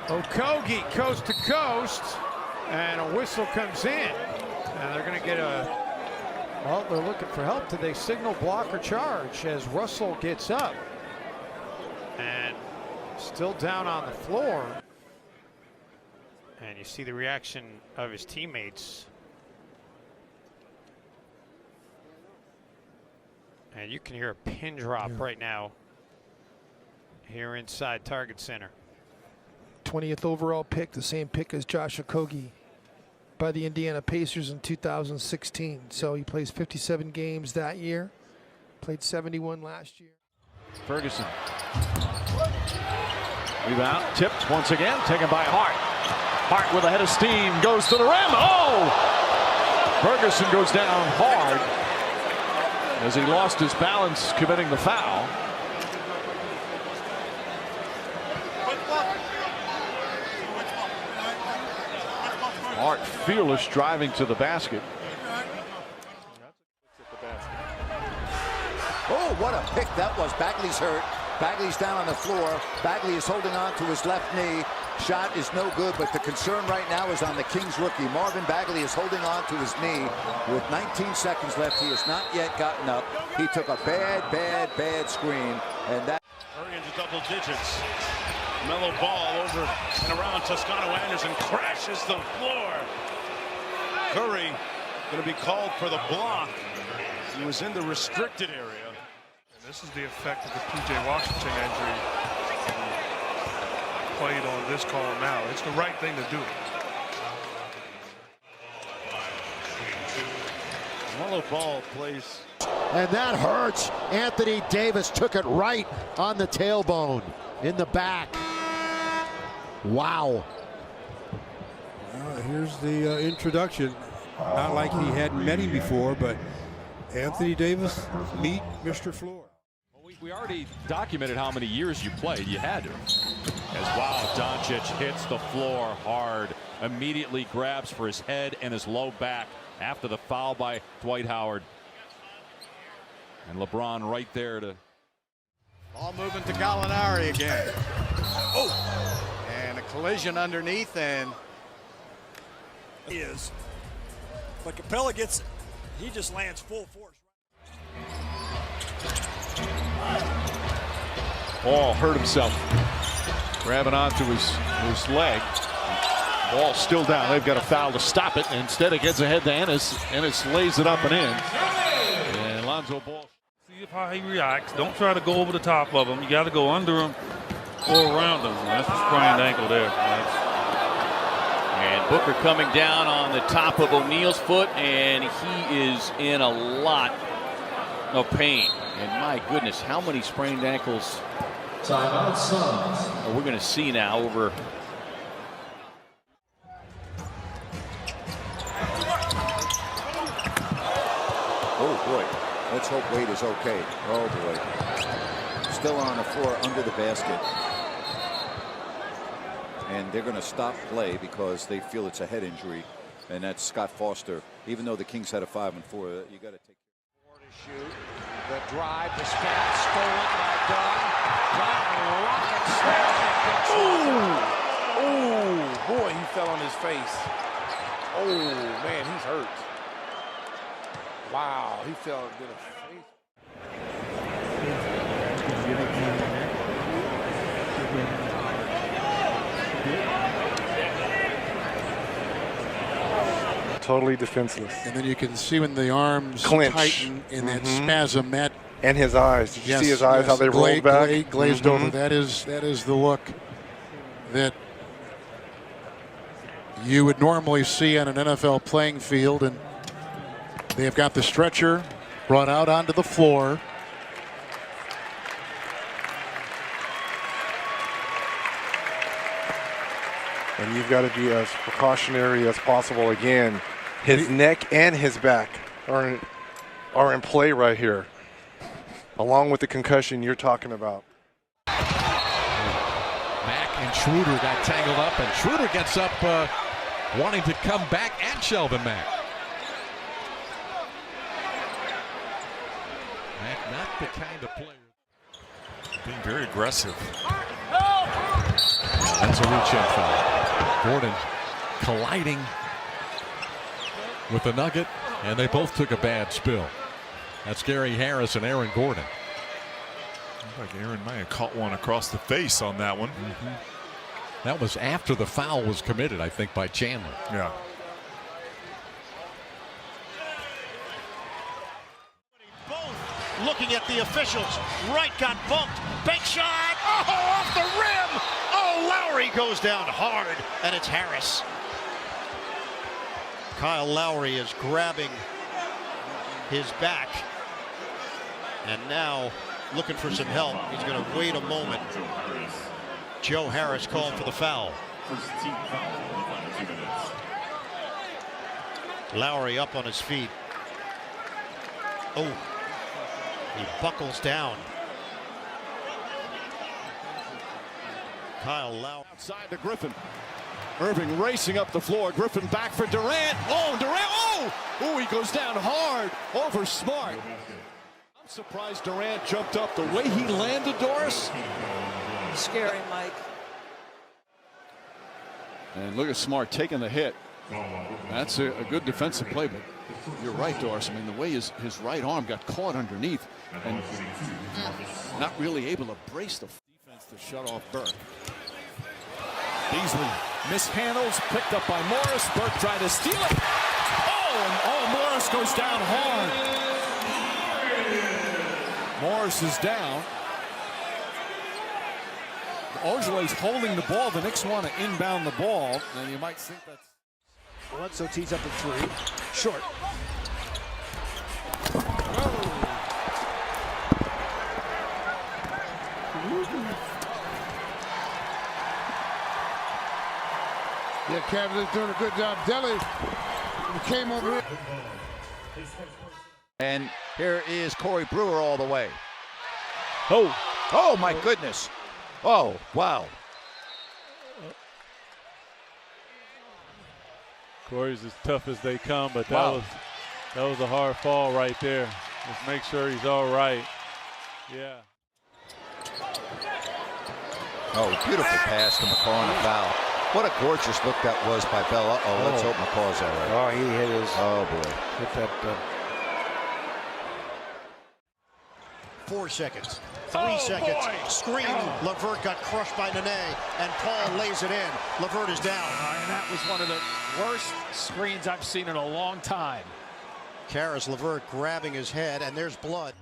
Okogie coast to coast, and a whistle comes in. And they're going to get well, they're looking for help. Do they signal block or charge as Russell gets up? And still down on the floor. And you see the reaction of his teammates. And you can hear a pin drop right now here inside Target Center. 20th overall pick, the same pick as Josh Okogie by the Indiana Pacers in 2016. So he plays 57 games that year, played 71 last year. Ferguson. Rebound, tipped once again, taken by Hart. Hart with a head of steam, goes to the rim. Oh! Ferguson goes down hard as he lost his balance, committing the foul. Hart fearless, driving to the basket. Oh, what a pick that was. Bagley's hurt. Bagley's down on the floor. Bagley is holding on to his left knee. Shot is no good, but the concern right now is on the Kings rookie. Marvin Bagley is holding on to his knee with 19 seconds left. He has not yet gotten up. He took a bad screen, and that. Hurry into double digits. Mellow ball over and around. Toscano Anderson crashes the floor. Curry going to be called for the block. He was in the restricted area. And this is the effect of the P.J. Washington injury. Played on this call now. It's the right thing to do. Mellow ball plays. And that hurts. Anthony Davis took it right on the tailbone in the back. Wow. Here's the introduction. Not like he hadn't met him before, but Anthony Davis, meet Mr. Floor. Well, we already documented how many years you played. You had to. As wow, Doncic hits the floor hard. Immediately grabs for his head and his low back after the foul by Dwight Howard. And LeBron right there to. Ball moving to Gallinari again. Oh! And a collision underneath, and is. But Capella gets, he just lands full force. Ball hurt himself. Grabbing onto his leg. Ball still down. They've got a foul to stop it. Instead it gets ahead to Ennis. Ennis lays it up and in. And Lonzo Ball. See how he reacts. Don't try to go over the top of him. You got to go under him or around him. That's a sprained ankle there. And Booker coming down on the top of O'Neal's foot, and he is in a lot of pain. And my goodness, how many sprained ankles we're going to see now over. Oh boy, let's hope Wade is okay. Oh boy, still on the floor under the basket. And they're going to stop play because they feel it's a head injury, and that's Scott Foster. Even though the Kings had a 5-4, you got to take. Shoot. The drive, the spin, stolen by Dunn. Dunn rockets. oh boy, he fell on his face. Oh man, he's hurt. Wow, he fell on his face. Totally defenseless. And then you can see when the arms clench, tighten in that spasm. And his eyes. Did you see his eyes, how they rolled back? Glazed over. That is the look that you would normally see on an NFL playing field. And they have got the stretcher brought out onto the floor. And you've got to be as precautionary as possible. Again, his neck and his back are in play right here, along with the concussion you're talking about. Mack and Schroeder got tangled up, and Schroeder gets up wanting to come back at Shelvin Mack. Mack not the kind of player. Being very aggressive. And That's a reach-in foul. Gordon colliding with the Nugget, and they both took a bad spill. That's Gary Harris and Aaron Gordon. Like Aaron might have caught one across the face on that one. That was after the foul was committed, I think, by Chandler. Yeah. Looking at the officials. Wright got bumped. Big shot. Oh, off the rim. Oh, Lowry goes down hard, and it's Harris. Kyle Lowry is grabbing his back, and now looking for some help. He's going to wait a moment. Joe Harris called for the foul. Lowry up on his feet. Oh. He buckles down. Kyle Lowry. Outside to Griffin. Irving racing up the floor. Griffin back for Durant. Oh, Durant. Oh, he goes down hard over Smart. I'm surprised Durant jumped up the way he landed, Doris. Scary, Mike. And look at Smart taking the hit. That's a good defensive play, but you're right, Doris. I mean, the way his right arm got caught underneath and not really able to brace the defense to shut off Burke. Beasley mishandles, picked up by Morris. Burke tried to steal it. Oh, Morris goes down hard. Morris is down. Ojeley's holding the ball. The Knicks want to inbound the ball, and you might think that's. Bledsoe tees up a three. Short. Yeah, Cavaliers doing a good job. Delly came over here. And here is Corey Brewer all the way. Oh my goodness. Oh, wow. Corey's as tough as they come, but that was a hard fall right there. Just make sure he's all right. Yeah. Oh, beautiful pass to McCaw on the foul. What a gorgeous look that was by Bell. Uh-oh, let's hope McCaw's all right. Oh, he hit his. Oh, boy. Hit that. 4 seconds. 3 seconds. Boy. Screen. LeVert got crushed by Nene, and Paul lays it in. LeVert is down. And that was one of the worst screens I've seen in a long time. Karis LeVert grabbing his head, and there's blood.